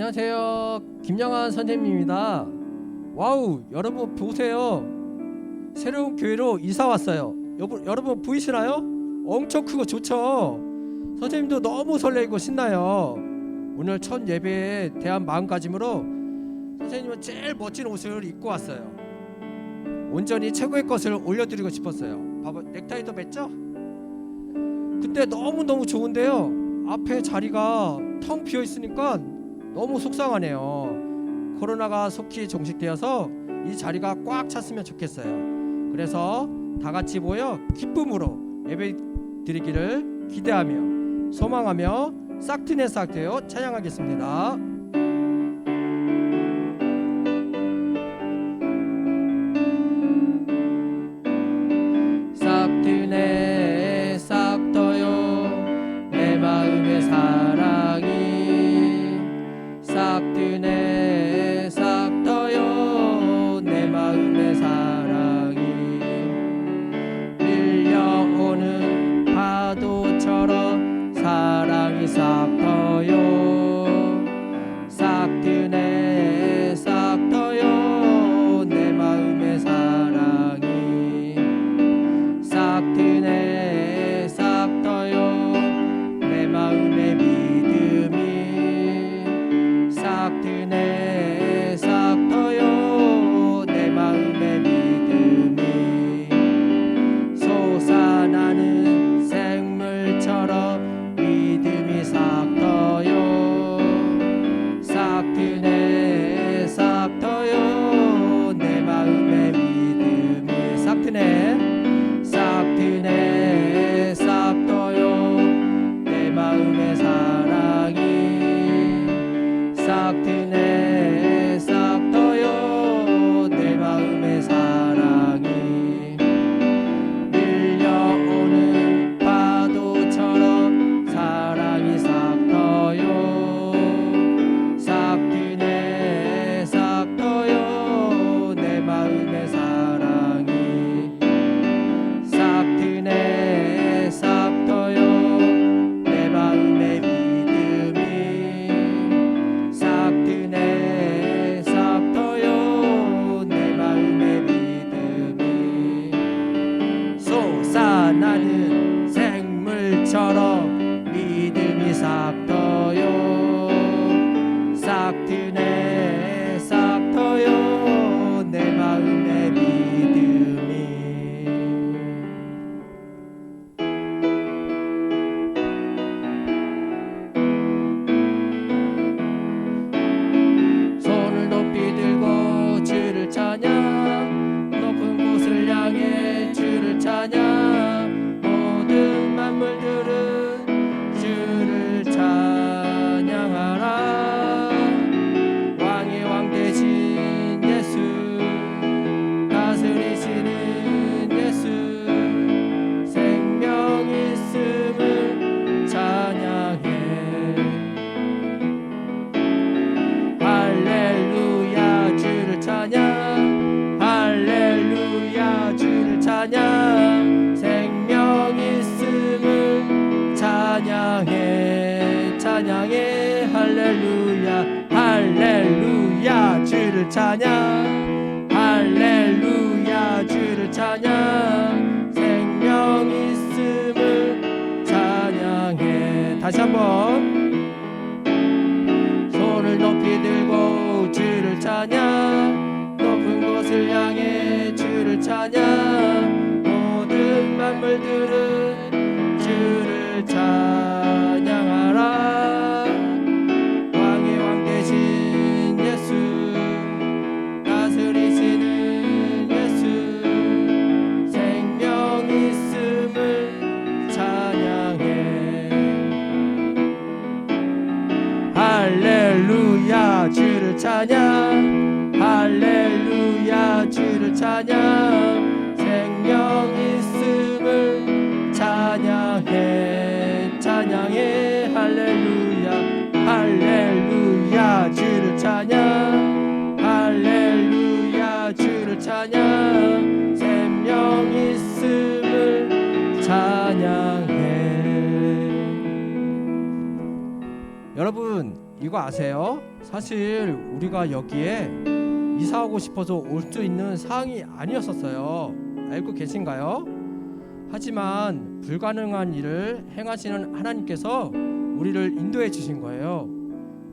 안녕하세요. 김영환 선생님입니다. 와우, 여러분 보세요. 새로운 교회로 이사 왔어요. 여러분 보이시나요? 엄청 크고 좋죠? 선생님도 너무 설레고 신나요. 오늘 첫 예배에 대한 마음가짐으로 선생님은 제일 멋진 옷을 입고 왔어요. 온전히 최고의 것을 올려드리고 싶었어요. 봐봐, 넥타이도 맸죠? 근데 너무너무 좋은데요, 앞에 자리가 텅 비어 있으니까 너무 속상하네요. 코로나가 속히 종식되어서 이 자리가 꽉 찼으면 좋겠어요. 그래서 다 같이 모여 기쁨으로 예배 드리기를 기대하며 소망하며 싹트네 싹트요 찬양하겠습니다. 싹트네 싹터요 내 마음의 사랑이 싹트네 싹터요 내 마음의 사랑이 밀려오는 파도처럼 사랑이 싹터요 싹트네 싹터요 내 마음의 사랑이 싹트네 싹터요 내 마음의 믿음이 싹트네 싹터요 내 마음의 믿음이 솟아나는 생물처럼 믿음이 싹터요 싹트네 싹터요 내 마음의 믿음이 싹트네 싹트네 싹터요 내 마음의 사랑이 싹트네 싹터요 내 마음의 사랑이 밀려오는 파도처럼 사랑이 싹터요 싹트네 싹터요 내 마음의 사랑이 싹트네 싹터요 내 마음의 믿음이 싹트네 싹터요 내 마음의 믿음이 솟아나는 생물처럼 믿음이 싹터요 싹트네 싹터요 내 마음의 믿음이 손을 높이 들고 주를 찬양 높은 곳을 향해 주를 찬양 모든 만물들은 주를 찬양하라 왕의 왕 되신 예수 다스리시는 예수 생명 있음을 찬양해 할렐루야 주를 찬양 할렐루야 주를 찬양 생명 있음을 찬양해 찬양해 할렐루야 할렐루야 주를 찬양 할렐루야 주를 찬양 생명 있음을 찬양해 다시 한번 손을 높이 들고 주를 찬양 높은 곳을 향해 주를 찬양 모든 만물들은 주를 찬양하라 왕의 왕 되신 예수 다스리시는 예수 생명 있음을 찬양해 할렐루야 주를 찬양 할렐루야 주를 찬양 생명 있음을 이거 아세요? 사실 우리가 여기에 이사하고 싶어서 올 수 있는 상황이 아니었었어요. 알고 계신가요? 하지만 불가능한 일을 행하시는 하나님께서 우리를 인도해 주신 거예요.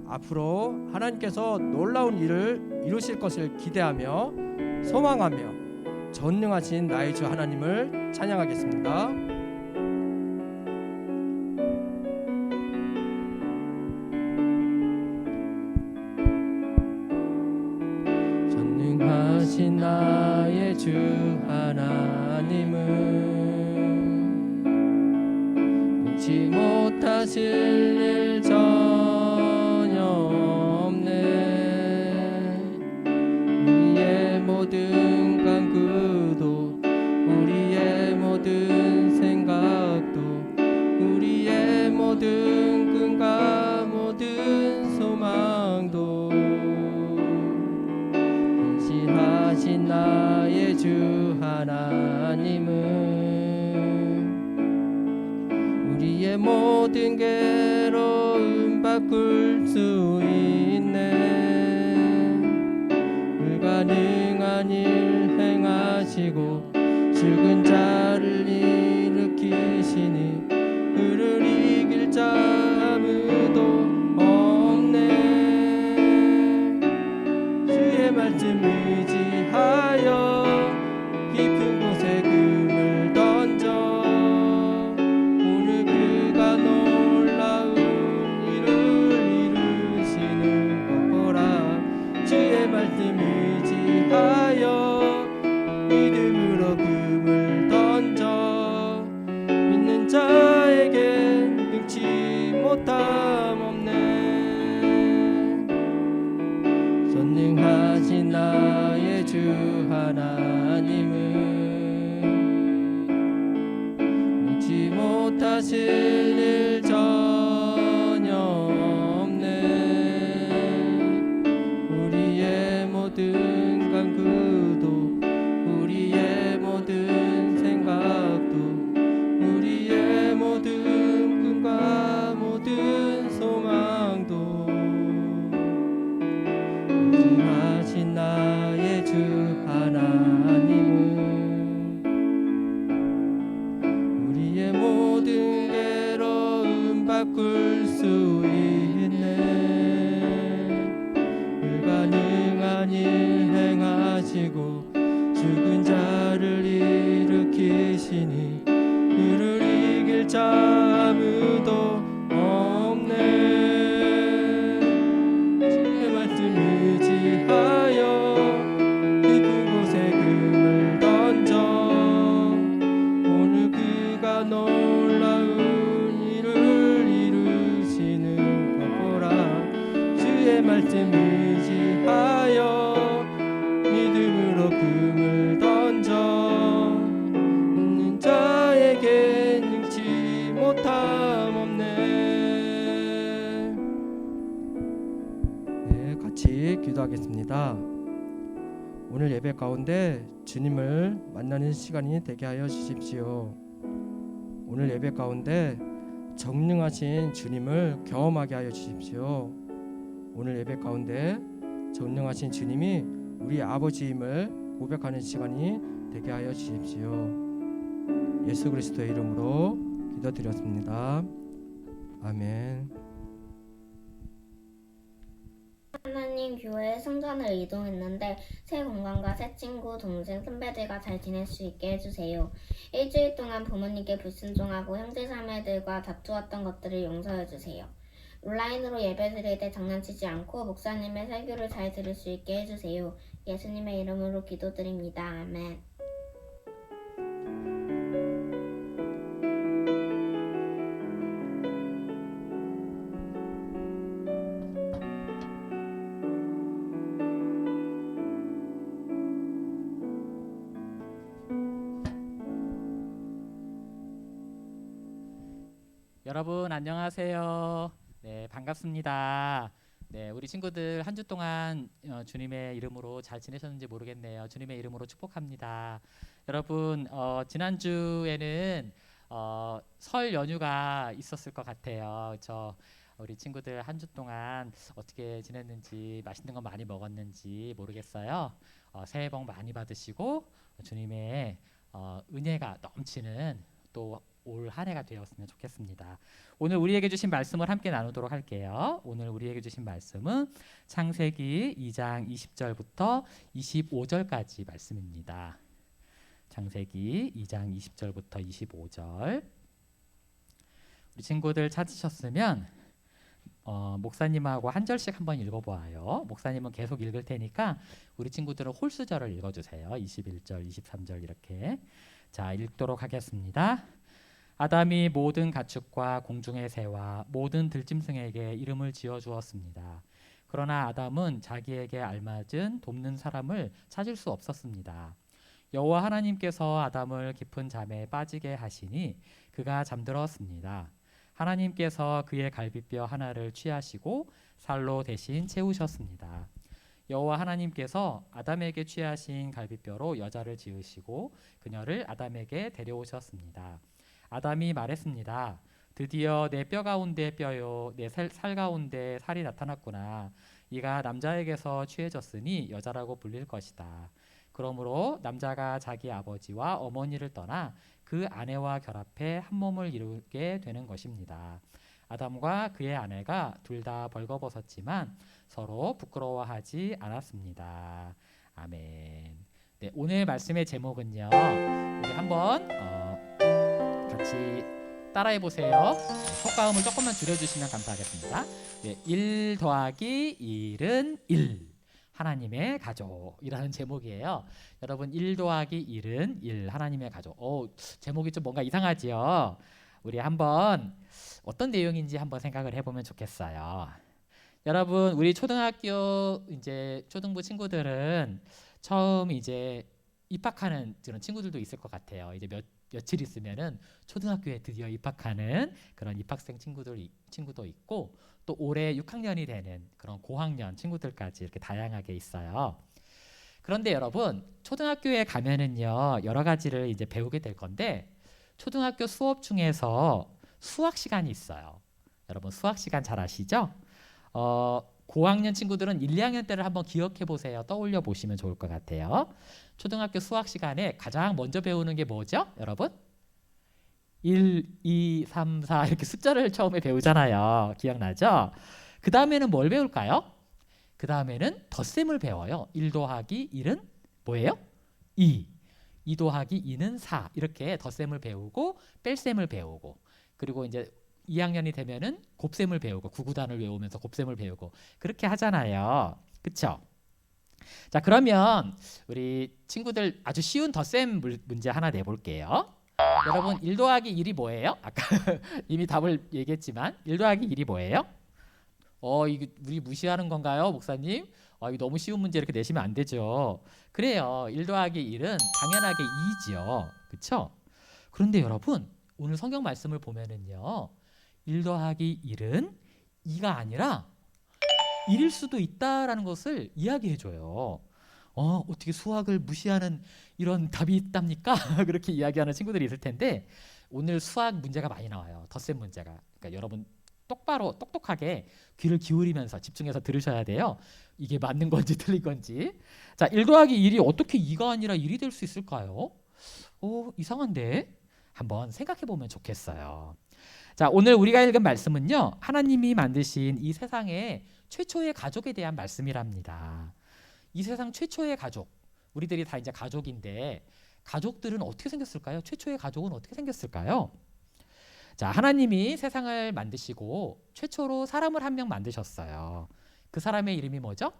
앞으로 하나님께서 놀라운 일을 이루실 것을 기대하며 소망하며 전능하신 나의 주 하나님을 찬양하겠습니다. 전능하신 나의 주 하나님은 능치 못하실 일 전혀 없네. 우리의 모든 간구도 우리의 모든 생각도 우리의 모든 꿈과 모든 소망도 하신 나의 주 하나님은 우리의 모든 괴로움 바꿀 수 있네. 불가능한 일 행하시고 죽은 자를 일으키시니 그를 이길 자 아무도 없네. 주의 말씀 의지하여 깊은 곳에 금을 던져 오늘 그가 놀라운 일을 이루시는 것 보라. 주의 말씀 의지하여 믿음으로 금을 던져 믿는 자에게 능치 못함 없네. 전능하신 나의 주 하나님은 능치 못하실 일 전혀 없네. 우리의 모든 간구도 우리의 모든 생각도 우리의 모든 꿈과 모든 소망도 하신 나의 주 하나님은 우리의 모든 괴로움 바꿀 수 있네. 불가능한 일 행하시고 죽은 자를 일으키시니 그를 이길 자 아무도 없네. 주의 말씀 의지하여 깊은 곳에 금을 던져 오늘 그가 놀라운 일을 이루시는 것 보라. 주의 말씀 의지하여 믿음으로 금을 던져 믿는 자에게 능치 못함 없네. 네, 같이 기도하겠습니다. 오늘 예배 가운데 주님을 만나는 시간이 되게 하여 주십시오. 오늘 예배 가운데 전능하신 주님을 경험하게 하여 주십시오. 오늘 예배 가운데 전능하신 주님이 우리 아버지임을 고백하는 시간이 되게 하여 주십시오. 예수 그리스도의 이름으로 기도드렸습니다. 아멘. 하나님 교회에 성전을 이동했는데 새 건강과 새 친구, 동생, 선배들과 잘 지낼 수 있게 해주세요. 일주일 동안 부모님께 불순종하고 형제자매들과 다투었던 것들을 용서해주세요. 온라인으로 예배드릴 때 장난치지 않고 목사님의 설교를 잘 들을 수 있게 해주세요. 예수님의 이름으로 기도드립니다. 아멘. 여러분 안녕하세요. 네, 반갑습니다. 네, 우리 친구들 한 주 동안 주님의 이름으로 잘 지내셨는지 모르겠네요. 주님의 이름으로 축복합니다. 여러분 지난주에는 설 연휴가 있었을 것 같아요. 그렇죠? 우리 친구들 한 주 동안 어떻게 지냈는지, 맛있는 거 많이 먹었는지 모르겠어요. 새해 복 많이 받으시고 주님의 은혜가 넘치는 또 올 한 해가 되었으면 좋겠습니다. 오늘 우리에게 주신 말씀을 함께 나누도록 할게요. 오늘 우리에게 주신 말씀은 창세기 2장 20절부터 25절까지 말씀입니다. 창세기 2장 20절부터 25절. 우리 친구들 찾으셨으면 목사님하고 한 절씩 한번 읽어보아요. 목사님은 계속 읽을 테니까 우리 친구들은 홀수절을 읽어주세요. 21절, 23절 이렇게. 자, 읽도록 하겠습니다. 아담이 모든 가축과 공중의 새와 모든 들짐승에게 이름을 지어 주었습니다. 그러나 아담은 자기에게 알맞은 돕는 사람을 찾을 수 없었습니다. 여호와 하나님께서 아담을 깊은 잠에 빠지게 하시니 그가 잠들었습니다. 하나님께서 그의 갈비뼈 하나를 취하시고 살로 대신 채우셨습니다. 여호와 하나님께서 아담에게 취하신 갈비뼈로 여자를 지으시고 그녀를 아담에게 데려오셨습니다. 아담이 말했습니다. 드디어 내 뼈 가운데 뼈요 내 살 가운데 살이 나타났구나. 이가 남자에게서 취해졌으니 여자라고 불릴 것이다. 그러므로 남자가 자기 아버지와 어머니를 떠나 그 아내와 결합해 한 몸을 이루게 되는 것입니다. 아담과 그의 아내가 둘 다 벌거벗었지만 서로 부끄러워하지 않았습니다. 아멘. 네, 오늘 말씀의 제목은요. 우리 한번 같이 따라해 보세요. 네, 효과음을 조금만 줄여주시면 감사하겠습니다. 네, 1 더하기 1은 1. 하나님의 가족이라는 제목이에요. 여러분 1 더하기 1은 1. 하나님의 가족. 제목이 좀 뭔가 이상하지요. 우리 한번 어떤 내용인지 한번 생각을 해보면 좋겠어요. 여러분 우리 초등학교 이제 초등부 친구들은 처음 이제 입학하는 그런 친구들도 있을 것 같아요. 이제 며칠 있으면은 초등학교에 드디어 입학하는 그런 입학생 친구도 있고 또 올해 6학년이 되는 그런 고학년 친구들까지 이렇게 다양하게 있어요. 그런데 여러분 초등학교에 가면은요 여러 가지를 이제 배우게 될 건데 초등학교 수업 중에서 수학 시간이 있어요. 여러분 수학 시간 잘 아시죠? 고학년 친구들은 1, 2학년 때를 한번 기억해 보세요. 떠올려 보시면 좋을 것 같아요. 초등학교 수학 시간에 가장 먼저 배우는 게 뭐죠? 여러분? 1, 2, 3, 4 이렇게 숫자를 처음에 배우잖아요. 기억나죠? 그 다음에는 뭘 배울까요? 그 다음에는 덧셈을 배워요. 1 더하기 1은 뭐예요? 2. 2 더하기 2는 4. 이렇게 덧셈을 배우고 뺄셈을 배우고 그리고 이제 2학년이 되면은 곱셈을 배우고 구구단을 외우면서 곱셈을 배우고 그렇게 하잖아요. 그쵸? 자 그러면 우리 친구들 아주 쉬운 덧셈 문제 하나 내볼게요. 여러분 1 더하기 1이 뭐예요? 아까 이미 답을 얘기했지만 1 더하기 1이 뭐예요? 이거 우리 무시하는 건가요, 목사님? 이거 너무 쉬운 문제 이렇게 내시면 안 되죠. 그래요. 1 더하기 1은 당연하게 2지요. 그쵸? 그런데 여러분 오늘 성경 말씀을 보면은요 1 더하기 1은 2가 아니라 1일 수도 있다라는 것을 이야기해줘요. 어떻게 수학을 무시하는 이런 답이 있답니까? 그렇게 이야기하는 친구들이 있을 텐데 오늘 수학 문제가 많이 나와요. 덧셈 문제가. 그러니까 여러분 똑똑하게 귀를 기울이면서 집중해서 들으셔야 돼요. 이게 맞는 건지 틀린 건지. 자, 1 더하기 1이 어떻게 2가 아니라 1이 될 수 있을까요? 이상한데? 한번 생각해 보면 좋겠어요. 자, 오늘 우리가 읽은 말씀은요. 하나님이 만드신 이 세상의 최초의 가족에 대한 말씀이랍니다. 이 세상 최초의 가족. 우리들이 다 이제 가족인데 가족들은 어떻게 생겼을까요? 최초의 가족은 어떻게 생겼을까요? 자, 하나님이 세상을 만드시고 최초로 사람을 한 명 만드셨어요. 그 사람의 이름이 뭐죠?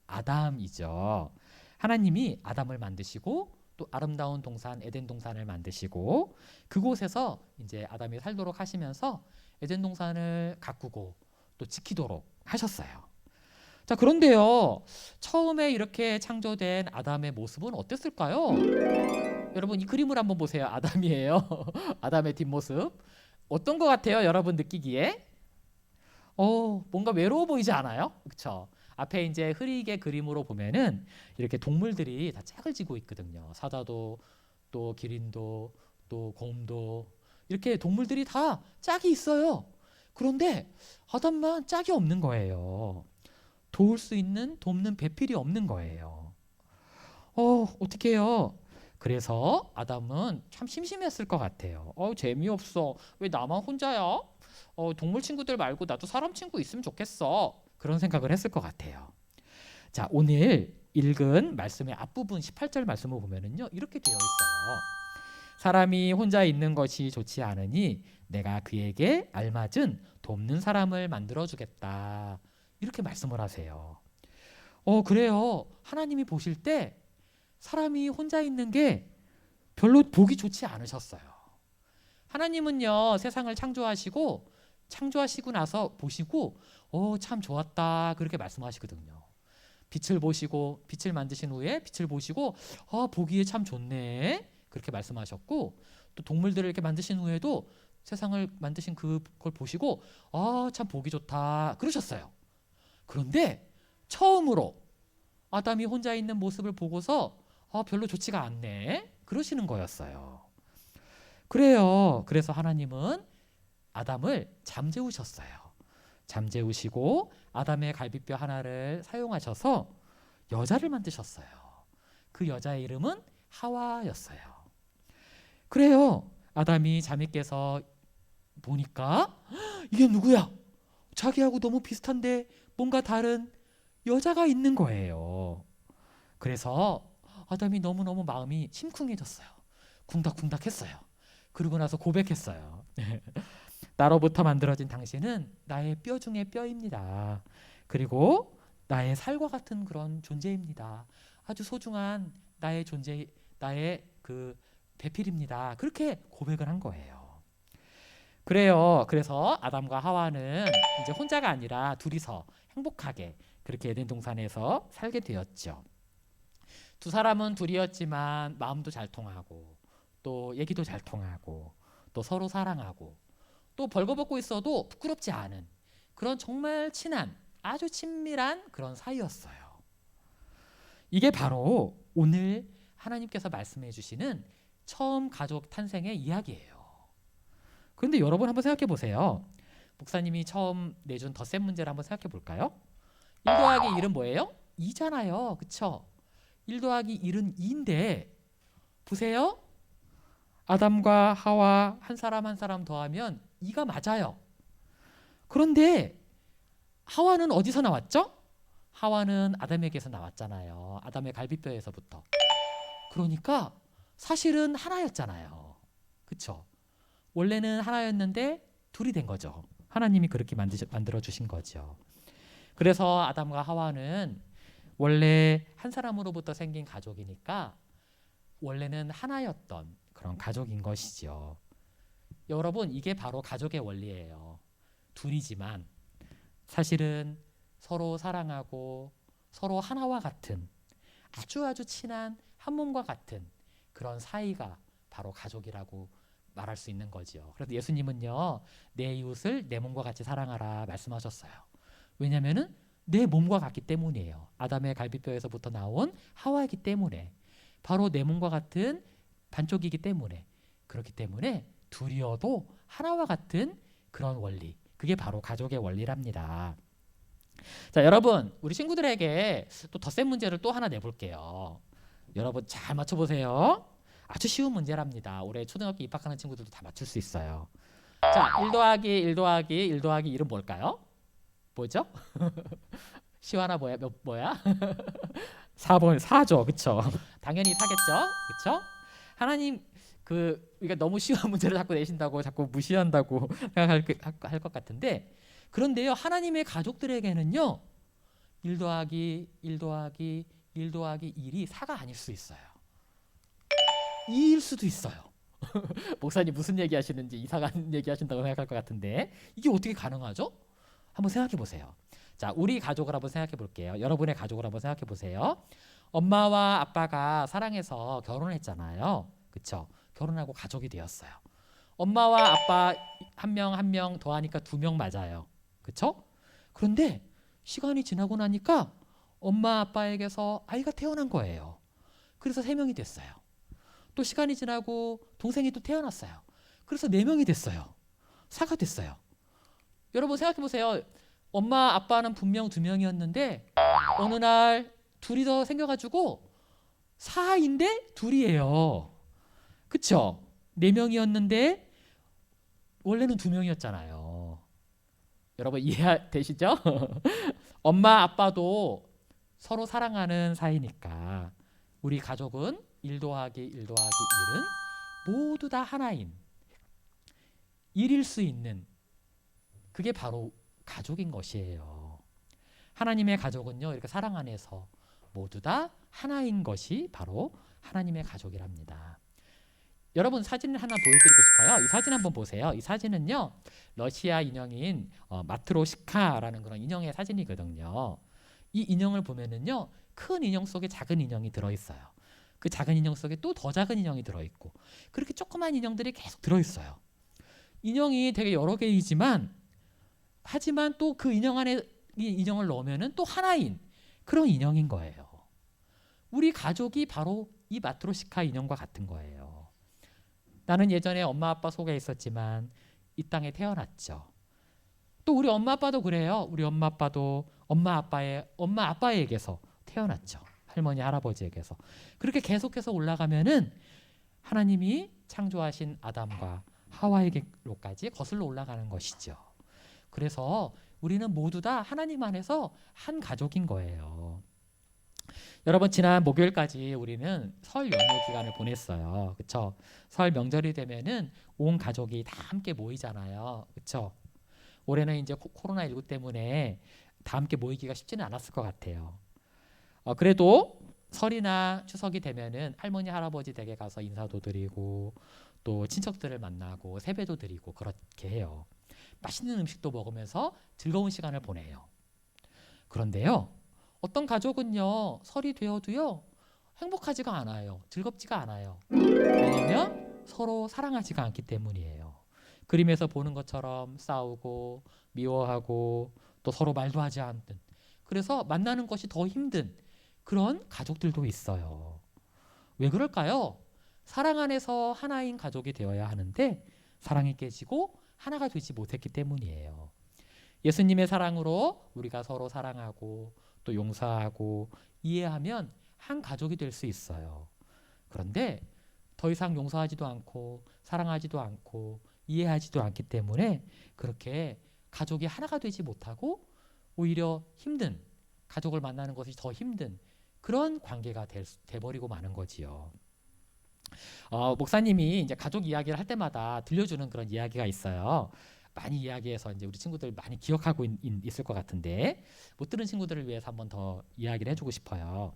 아담이죠. 하나님이 아담을 만드시고 또 아름다운 동산 에덴 동산을 만드시고 그곳에서 이제 아담이 살도록 하시면서 에덴 동산을 가꾸고 또 지키도록 하셨어요. 자, 그런데요. 처음에 이렇게 창조된 아담의 모습은 어땠을까요? 여러분 이 그림을 한번 보세요. 아담이에요. 아담의 뒷모습. 어떤 것 같아요? 여러분 느끼기에? 뭔가 외로워 보이지 않아요? 그렇죠? 앞에 이제 흐리게 그림으로 보면은 이렇게 동물들이 다 짝을 지고 있거든요. 사자도 또 기린도 또 곰도 이렇게 동물들이 다 짝이 있어요. 그런데 아담만 짝이 없는 거예요. 도울 수 있는 돕는 배필이 없는 거예요. 어떻게 해요? 그래서 아담은 참 심심했을 것 같아요. 재미없어. 왜 나만 혼자야? 동물 친구들 말고 나도 사람 친구 있으면 좋겠어. 그런 생각을 했을 것 같아요. 자, 오늘 읽은 말씀의 앞부분 18절 말씀을 보면은요, 이렇게 되어 있어요. 사람이 혼자 있는 것이 좋지 않으니 내가 그에게 알맞은 돕는 사람을 만들어 주겠다. 이렇게 말씀을 하세요. 그래요. 하나님이 보실 때 사람이 혼자 있는 게 별로 보기 좋지 않으셨어요. 하나님은요, 세상을 창조하시고 나서 보시고 참 좋았다 그렇게 말씀하시거든요. 빛을 보시고 빛을 만드신 후에 빛을 보시고 보기에 참 좋네 그렇게 말씀하셨고, 또 동물들을 이렇게 만드신 후에도 세상을 만드신 그걸 보시고 참 보기 좋다 그러셨어요. 그런데 처음으로 아담이 혼자 있는 모습을 보고서 별로 좋지가 않네 그러시는 거였어요. 그래요. 그래서 하나님은 아담을 잠재우셨어요. 잠재우시고 아담의 갈비뼈 하나를 사용하셔서 여자를 만드셨어요. 그 여자의 이름은 하와였어요. 그래요. 아담이 잠이 깨서 보니까 이게 누구야? 자기하고 너무 비슷한데 뭔가 다른 여자가 있는 거예요. 그래서 아담이 너무너무 마음이 심쿵해졌어요. 쿵닥쿵닥했어요. 그러고 나서 고백했어요. 나로부터 만들어진 당신은 나의 뼈 중에 뼈입니다. 그리고 나의 살과 같은 그런 존재입니다. 아주 소중한 나의 존재, 나의 그 배필입니다. 그렇게 고백을 한 거예요. 그래요. 그래서 아담과 하와는 이제 혼자가 아니라 둘이서 행복하게 그렇게 에덴 동산에서 살게 되었죠. 두 사람은 둘이었지만 마음도 잘 통하고 또 얘기도 잘 통하고 또 서로 사랑하고 또 벌거벗고 있어도 부끄럽지 않은 그런 정말 친한 아주 친밀한 그런 사이였어요. 이게 바로 오늘 하나님께서 말씀해 주시는 처음 가족 탄생의 이야기예요. 그런데 여러분 한번 생각해 보세요. 목사님이 처음 내준 덧셈 문제를 한번 생각해 볼까요? 1 더하기 1은 뭐예요? 2잖아요. 그쵸? 1 더하기 1은 2인데 보세요. 아담과 하와 한 사람 한 사람 더하면 2가 맞아요. 그런데 하와는 어디서 나왔죠? 하와는 아담에게서 나왔잖아요. 아담의 갈비뼈에서부터. 그러니까 사실은 하나였잖아요. 그쵸? 원래는 하나였는데 둘이 된 거죠. 하나님이 그렇게 만들어 주신 거죠. 그래서 아담과 하와는 원래 한 사람으로부터 생긴 가족이니까 원래는 하나였던 그런 가족인 것이죠. 여러분, 이게 바로 가족의 원리예요. 둘이지만 사실은 서로 사랑하고 서로 하나와 같은 아주 친한 한 몸과 같은 그런 사이가 바로 가족이라고 말할 수 있는 거죠. 그래서 예수님은요, 내 이웃을 내 몸과 같이 사랑하라 말씀하셨어요. 왜냐하면은 내 몸과 같기 때문이에요. 아담의 갈비뼈에서부터 나온 하와이기 때문에, 바로 내 몸과 같은 반쪽이기 때문에, 그렇기 때문에 둘이어도 하나와 같은 그런 원리, 그게 바로 가족의 원리랍니다. 자, 여러분, 우리 친구들에게 또 덧셈 문제를 또 하나 내볼게요. 여러분 잘 맞춰보세요. 아주 쉬운 문제랍니다. 올해 초등학교 입학하는 친구들도 다 맞출 수 있어요. 자, 1 더하기 1 더하기 1 더하기 1은 뭘까요? 뭐죠? 시환아 뭐야? 4번 4죠. 그쵸? 당연히 4겠죠? 그쵸? 하나님 우리가 너무 쉬운 문제를 자꾸 내신다고 자꾸 무시한다고 생각할 것 같은데, 그런데요, 하나님의 가족들에게는요 1 더하기 1 더하기 1 더하기 1이 4가 아닐 수 있어요. 2일 수도 있어요. 목사님 무슨 얘기 하시는지 이상한 얘기 하신다고 생각할 것 같은데, 이게 어떻게 가능하죠? 한번 생각해 보세요. 자, 우리 가족을 한번 생각해 볼게요. 여러분의 가족을 한번 생각해 보세요. 엄마와 아빠가 사랑해서 결혼했잖아요. 그쵸? 결혼하고 가족이 되었어요. 엄마와 아빠 한 명 더하니까 2명 맞아요. 그쵸? 그런데 시간이 지나고 나니까 엄마 아빠에게서 아이가 태어난 거예요. 그래서 3명이 됐어요. 또 시간이 지나고 동생이 또 태어났어요. 그래서 4명이 됐어요. 4가 됐어요. 여러분 생각해 보세요. 엄마 아빠는 분명 두 명이었는데 어느 날 둘이 더 생겨가지고 4인데 둘이에요. 그쵸? 4명이었는데 원래는 2명이었잖아요. 여러분 이해되시죠? 엄마 아빠도 서로 사랑하는 사이니까 우리 가족은 1 더하기 1 더하기 1은 모두 다 하나인 1일 수 있는 그게 바로 가족인 것이에요. 하나님의 가족은요 이렇게 사랑 안에서 모두 다 하나인 것이 바로 하나님의 가족이랍니다. 여러분 사진을 하나 보여드리고 싶어요. 이 사진 한번 보세요. 이 사진은요 러시아 인형인 마트로시카라는 그런 인형의 사진이거든요. 이 인형을 보면은요 큰 인형 속에 작은 인형이 들어있어요. 그 작은 인형 속에 또 더 작은 인형이 들어있고 그렇게 조그만 인형들이 계속 들어있어요. 인형이 되게 여러 개이지만 하지만 또 그 인형 안에 이 인형을 넣으면은 또 하나인 그런 인형인 거예요. 우리 가족이 바로 이 마트로시카 인형과 같은 거예요. 나는 예전에 엄마 아빠 속에 있었지만 이 땅에 태어났죠. 또 우리 엄마 아빠도 그래요. 우리 엄마 아빠도 엄마 아빠에게서 태어났죠. 할머니 할아버지에게서. 그렇게 계속해서 올라가면은 하나님이 창조하신 아담과 하와에게로까지 거슬러 올라가는 것이죠. 그래서 우리는 모두 다 하나님 안에서 한 가족인 거예요. 여러분 지난 목요일까지 우리는 설 연휴 기간을 보냈어요. 그렇죠? 설 명절이 되면은 온 가족이 다 함께 모이잖아요. 그렇죠? 올해는 이제 코로나19 때문에 다 함께 모이기가 쉽지는 않았을 것 같아요. 그래도 설이나 추석이 되면은 할머니 할아버지 댁에 가서 인사도 드리고 또 친척들을 만나고 세배도 드리고 그렇게 해요. 맛있는 음식도 먹으면서 즐거운 시간을 보내요. 그런데요, 어떤 가족은요, 설이 되어도요, 행복하지가 않아요. 즐겁지가 않아요. 왜냐면 서로 사랑하지가 않기 때문이에요. 그림에서 보는 것처럼 싸우고 미워하고 또 서로 말도 하지 않는 그래서 만나는 것이 더 힘든 그런 가족들도 있어요. 왜 그럴까요? 사랑 안에서 하나인 가족이 되어야 하는데 사랑이 깨지고 하나가 되지 못했기 때문이에요. 예수님의 사랑으로 우리가 서로 사랑하고 또 용서하고 이해하면 한 가족이 될 수 있어요. 그런데 더 이상 용서하지도 않고 사랑하지도 않고 이해하지도 않기 때문에 그렇게 가족이 하나가 되지 못하고 오히려 힘든 가족을 만나는 것이 더 힘든 그런 관계가 돼버리고 마는 거지요. 목사님이 이제 가족 이야기를 할 때마다 들려주는 그런 이야기가 있어요. 많이 이야기해서 이제 우리 친구들 많이 기억하고 있을 것 같은데 못 들은 친구들을 위해서 한번 더 이야기를 해주고 싶어요.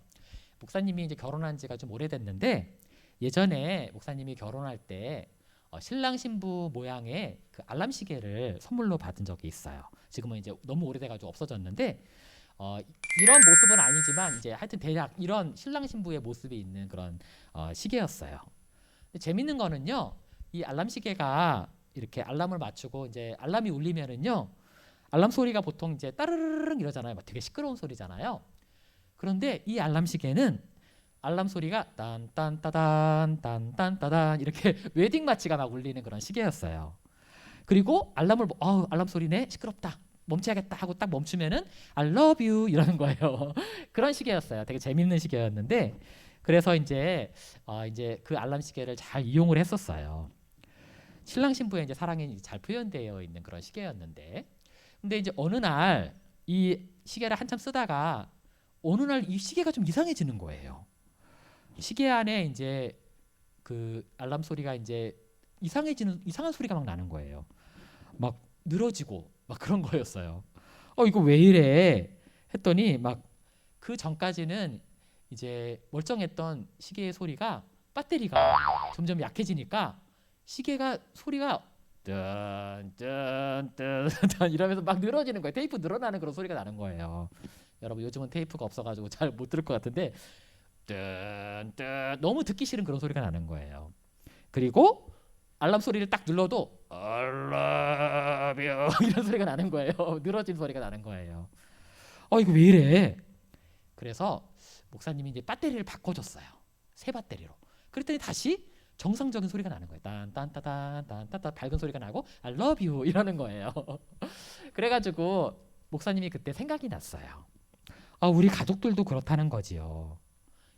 목사님이 이제 결혼한 지가 좀 오래됐는데 예전에 목사님이 결혼할 때 신랑 신부 모양의 그 알람 시계를 선물로 받은 적이 있어요. 지금은 이제 너무 오래돼가지고 없어졌는데 이런 모습은 아니지만 이제 하여튼 대략 이런 신랑 신부의 모습이 있는 그런 시계였어요. 재밌는 거는요, 이 알람 시계가 이렇게 알람을 맞추고 이제 알람이 울리면은요, 알람 소리가 보통 이제 따르르릉 이러잖아요. 막 되게 시끄러운 소리잖아요. 그런데 이 알람 시계는 알람 소리가 딴딴따단 딴딴따단 이렇게 웨딩 마치가 막 울리는 그런 시계였어요. 그리고 알람을 알람 소리네 시끄럽다 멈춰야겠다 하고 딱 멈추면은 I love you 이러는 거예요. 그런 시계였어요. 되게 재밌는 시계였는데 그래서 이제 그 알람 시계를 잘 이용을 했었어요. 신랑 신부의 이제 사랑이 잘 표현되어 있는 그런 시계였는데 근데 이제 어느 날 이 시계를 한참 쓰다가 어느 날 이 시계가 좀 이상해지는 거예요. 시계 안에 이제 그 알람 소리가 이제 이상한 소리가 막 나는 거예요. 막 늘어지고 막 그런 거였어요. 이거 왜 이래 했더니 막 그 전까지는 이제 멀쩡했던 시계의 소리가 배터리가 점점 약해지니까 시계가 소리가 뜬뜬뜬 이러면서 막 늘어지는 거예요. 테이프 늘어나는 그런 소리가 나는 거예요. 여러분 요즘은 테이프가 없어가지고 잘 못 들을 것 같은데 뜬뜬 너무 듣기 싫은 그런 소리가 나는 거예요. 그리고 알람 소리를 딱 눌러도 I love you 이런 소리가 나는 거예요. 늘어진 소리가 나는 거예요. 이거 왜 이래? 그래서 목사님이 이제 배터리를 바꿔줬어요. 새 배터리로. 그랬더니 다시 정상적인 소리가 나는 거예요. 딴딴따단 딴따따 밝은 소리가 나고 I love you 이러는 거예요. 그래가지고 목사님이 그때 생각이 났어요. 우리 가족들도 그렇다는 거지요.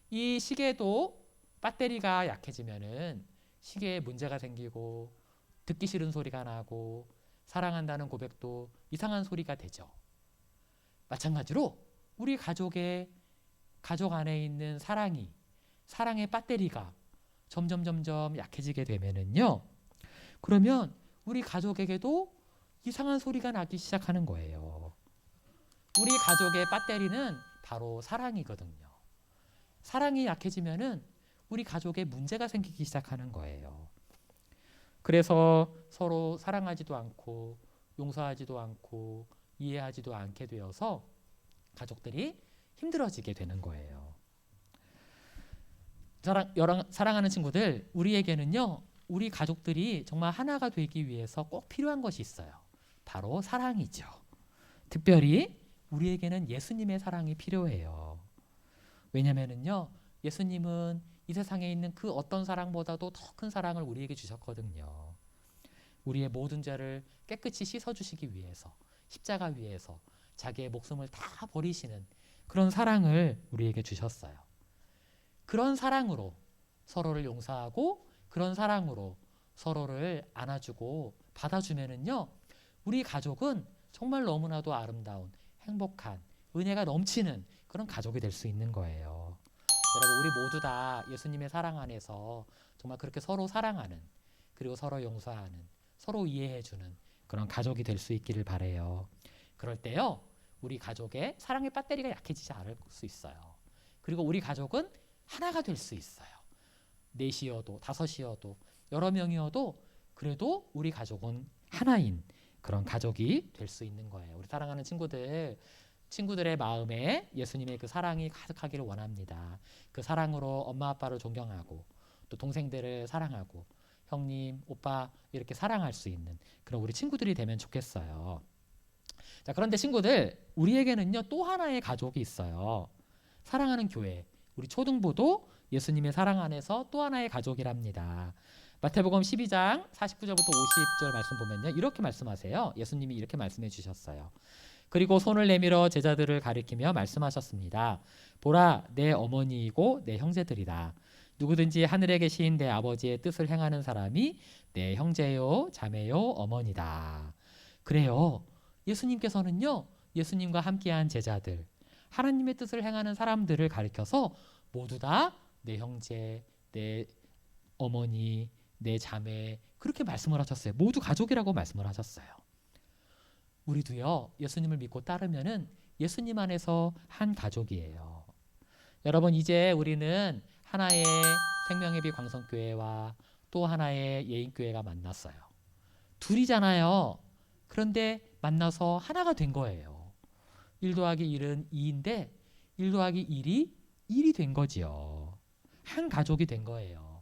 이 시계도 배터리가 약해지면은 시계에 문제가 생기고 듣기 싫은 소리가 나고 사랑한다는 고백도 이상한 소리가 되죠. 마찬가지로 우리 가족 안에 있는 사랑의 배터리가 점점 약해지게 되면은요. 그러면 우리 가족에게도 이상한 소리가 나기 시작하는 거예요. 우리 가족의 배터리는 바로 사랑이거든요. 사랑이 약해지면은 우리 가족에 문제가 생기기 시작하는 거예요. 그래서 서로 사랑하지도 않고 용서하지도 않고 이해하지도 않게 되어서 가족들이 힘들어지게 되는 거예요. 사랑하는 친구들, 우리에게는요, 우리 가족들이 정말 하나가 되기 위해서 꼭 필요한 것이 있어요. 바로 사랑이죠. 특별히 우리에게는 예수님의 사랑이 필요해요. 왜냐면은요, 예수님은 이 세상에 있는 그 어떤 사랑보다도 더 큰 사랑을 우리에게 주셨거든요. 우리의 모든 죄를 깨끗이 씻어주시기 위해서, 십자가 위에서 자기의 목숨을 다 버리시는 그런 사랑을 우리에게 주셨어요. 그런 사랑으로 서로를 용서하고 그런 사랑으로 서로를 안아주고 받아주면은요, 우리 가족은 정말 너무나도 아름다운 행복한 은혜가 넘치는 그런 가족이 될 수 있는 거예요. 여러분, 우리 모두 다 예수님의 사랑 안에서 정말 그렇게 서로 사랑하는, 그리고 서로 용서하는, 서로 이해해주는 그런 가족이 될 수 있기를 바라요. 그럴 때요, 우리 가족의 사랑의 배터리가 약해지지 않을 수 있어요. 그리고 우리 가족은 하나가 될 수 있어요. 넷이어도 다섯이어도 여러 명이어도 그래도 우리 가족은 하나인 그런 가족이 될 수 있는 거예요. 우리 사랑하는 친구들의 마음에 예수님의 그 사랑이 가득하기를 원합니다. 그 사랑으로 엄마 아빠를 존경하고 또 동생들을 사랑하고 형님, 오빠 이렇게 사랑할 수 있는 그런 우리 친구들이 되면 좋겠어요. 자, 그런데 친구들, 우리에게는요 또 하나의 가족이 있어요. 사랑하는 교회. 우리 초등부도 예수님의 사랑 안에서 또 하나의 가족이랍니다. 마태복음 12장 49절부터 50절 말씀 보면요, 이렇게 말씀하세요. 예수님이 이렇게 말씀해 주셨어요. 그리고 손을 내밀어 제자들을 가리키며 말씀하셨습니다. 보라, 내 어머니이고 내 형제들이다. 누구든지 하늘에 계신 내 아버지의 뜻을 행하는 사람이 내 형제요, 자매요, 어머니다. 그래요. 예수님께서는요, 예수님과 함께한 제자들, 하나님의 뜻을 행하는 사람들을 가리켜서 모두 다 내 형제, 내 어머니, 내 자매 그렇게 말씀을 하셨어요. 모두 가족이라고 말씀을 하셨어요. 우리도요, 예수님을 믿고 따르면은 예수님 안에서 한 가족이에요. 여러분, 이제 우리는 하나의 생명예비 광성교회와 또 하나의 예인교회가 만났어요. 둘이잖아요. 그런데 만나서 하나가 된 거예요. 1 더하기 1은 2인데 1 더하기 1이 1이 된 거지요. 한 가족이 된 거예요.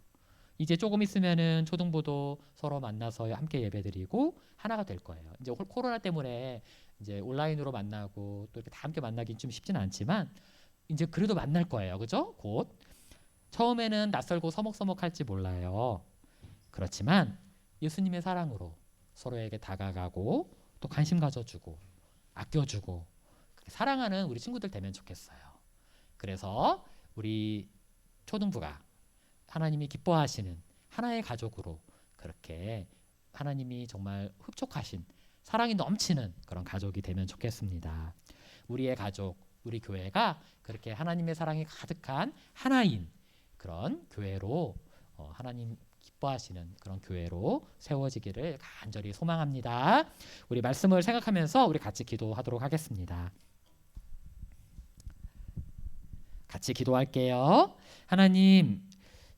이제 조금 있으면은 초등부도 서로 만나서 함께 예배드리고 하나가 될 거예요. 이제 코로나 때문에 이제 온라인으로 만나고 또 이렇게 다 함께 만나긴 좀 쉽지는 않지만 이제 그래도 만날 거예요. 그죠? 곧. 처음에는 낯설고 서먹서먹할지 몰라요. 그렇지만 예수님의 사랑으로 서로에게 다가가고 또 관심 가져주고 아껴주고 사랑하는 우리 친구들 되면 좋겠어요. 그래서 우리 초등부가 하나님이 기뻐하시는 하나의 가족으로 그렇게 하나님이 정말 흡족하신 사랑이 넘치는 그런 가족이 되면 좋겠습니다. 우리의 가족, 우리 교회가 그렇게 하나님의 사랑이 가득한 하나인 그런 교회로 하나님 기뻐하시는 그런 교회로 세워지기를 간절히 소망합니다. 우리 말씀을 생각하면서 우리 같이 기도하도록 하겠습니다. 같이 기도할게요. 하나님,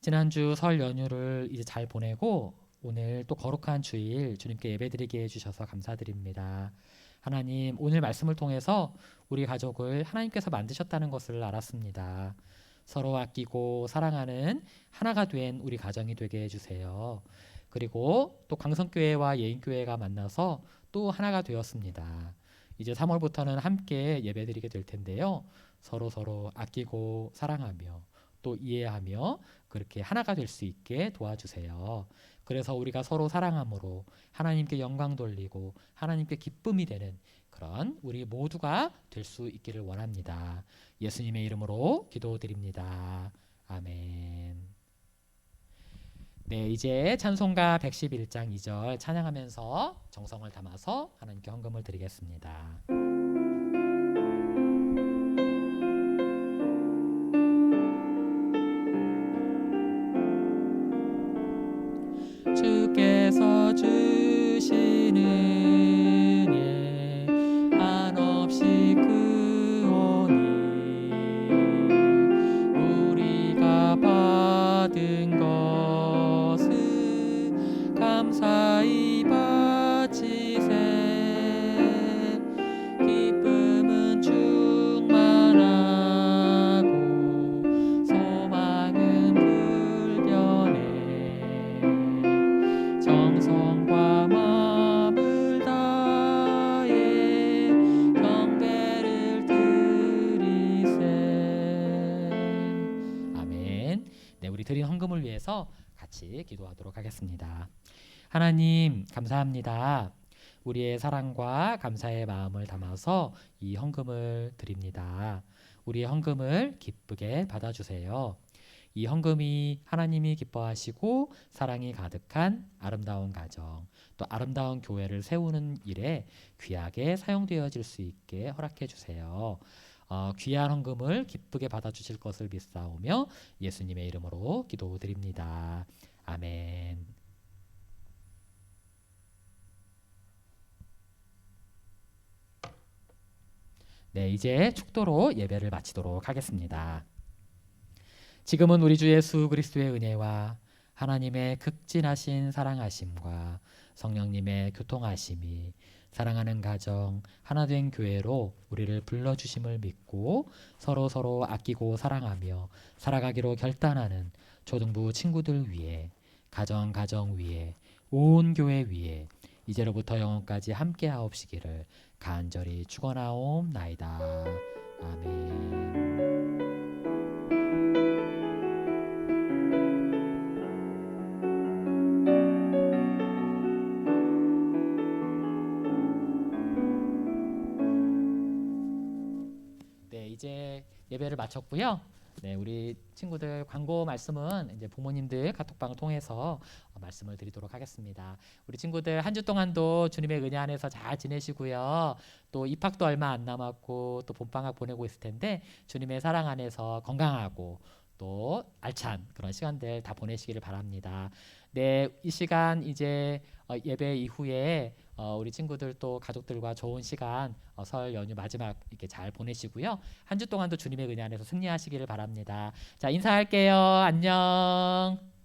지난주 설 연휴를 이제 잘 보내고 오늘 또 거룩한 주일 주님께 예배드리게 해주셔서 감사드립니다. 하나님, 오늘 말씀을 통해서 우리 가족을 하나님께서 만드셨다는 것을 알았습니다. 서로 아끼고 사랑하는 하나가 된 우리 가정이 되게 해주세요. 그리고 또 광성교회와 예인교회가 만나서 또 하나가 되었습니다. 이제 3월부터는 함께 예배드리게 될 텐데요. 서로 아끼고 사랑하며 또 이해하며 그렇게 하나가 될 수 있게 도와주세요. 그래서 우리가 서로 사랑함으로 하나님께 영광 돌리고 하나님께 기쁨이 되는 그런 우리 모두가 될 수 있기를 원합니다. 예수님의 이름으로 기도드립니다. 아멘. 네, 이제 찬송가 111장 2절 찬양하면서 정성을 담아서 하나님께 헌금을 드리겠습니다. 주께서 주시는 예 한없이 크오니 우리가 받은 것을 감사히 바치세. 기쁨은 충만하고 소망은 불변해. 정성과 마음을 다해 경배를 드리세. 아멘. 네, 우리 드린 헌금을 위해서 같이 기도하도록 하겠습니다. 하나님 감사합니다. 우리의 사랑과 감사의 마음을 담아서 이 헌금을 드립니다. 우리의 헌금을 기쁘게 받아주세요. 이 헌금이 하나님이 기뻐하시고 사랑이 가득한 아름다운 가정, 또 아름다운 교회를 세우는 일에 귀하게 사용되어질 수 있게 허락해 주세요. 귀한 헌금을 기쁘게 받아주실 것을 믿사오며 예수님의 이름으로 기도드립니다. 아멘. 네, 이제 축도로 예배를 마치도록 하겠습니다. 지금은 우리 주 예수 그리스도의 은혜와 하나님의 극진하신 사랑하심과 성령님의 교통하심이 사랑하는 가정 하나된 교회로 우리를 불러주심을 믿고 서로 아끼고 사랑하며 살아가기로 결단하는 초등부 친구들 위해 가정 위에 온 교회 위에 이제로부터 영원까지 함께 하옵시기를 간절히 축원하옵나이다. 아멘. 네, 이제 예배를 마쳤고요. 네, 우리 친구들 광고 말씀은 이제 부모님들 카톡방을 통해서 말씀을 드리도록 하겠습니다. 우리 친구들 한 주 동안도 주님의 은혜 안에서 잘 지내시고요. 또 입학도 얼마 안 남았고 또 봄방학 보내고 있을 텐데 주님의 사랑 안에서 건강하고 또 알찬 그런 시간들 다 보내시기를 바랍니다. 네, 이 시간 이제 예배 이후에 우리 친구들 또 가족들과 좋은 시간 설 연휴 마지막 이렇게 잘 보내시고요. 한 주 동안도 주님의 은혜 안에서 승리하시기를 바랍니다. 자, 인사할게요. 안녕.